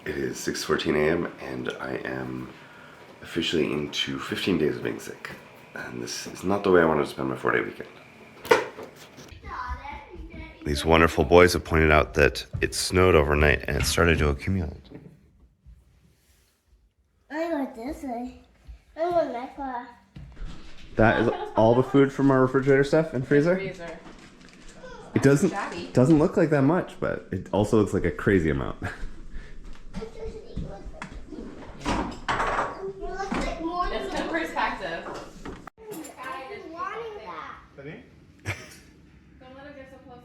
It is 6:14 a.m. and I am officially into 15 days of being sick. And this is not the way I wanted to spend my 4-day weekend. These wonderful boys have pointed out that it snowed overnight and it started to accumulate. I went this way. I went that far. That is all the food from our refrigerator stuff and freezer? It doesn't look like that much, but it also looks like a crazy amount. It's good perspective. Don't let it get so close.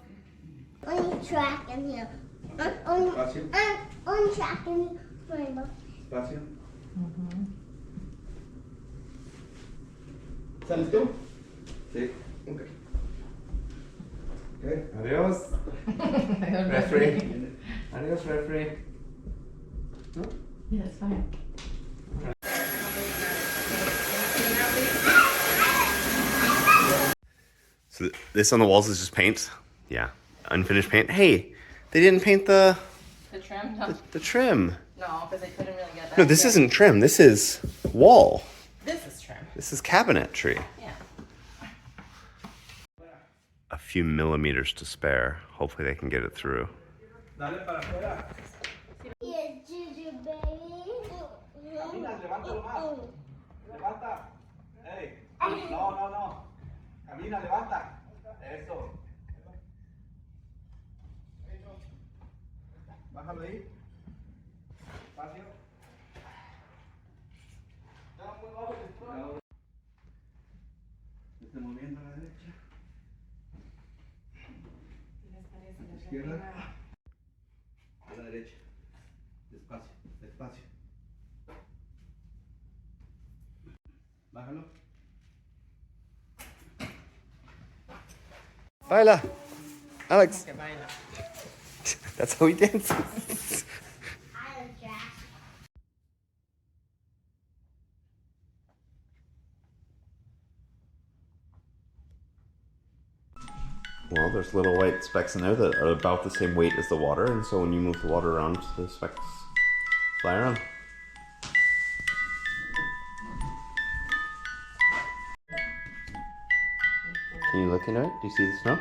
I'm tracking him. I'm tracking Rainbow. Espacio. ¿Sales tú? Sí. Okay. Okay. Adiós. Referee. Adiós, referee. Yeah, it's fine. So this on the walls is just paint? Yeah. Unfinished paint. Hey, they didn't paint the trim? No. the trim. No, because they couldn't really get that. No, this isn't trim. This is wall. This is trim. This is cabinetry. Yeah. A few millimeters to spare. Hopefully they can get it through. Dale para afuera. Yes, Juju, baby. Camina, levántalo más. Levanta. Hey. No. Camina, levanta. Eso. Bájalo ahí. Espacio. Esté moviendo a la derecha. Izquierda. A la derecha. Despacio. Bájalo. Baila. Alex. Okay, bye now. That's how he dances. I am Jack. Well, there's little white specks in there that are about the same weight as the water, and so when you move the water around, the specks fly around. Can you look into it? Do you see the snow?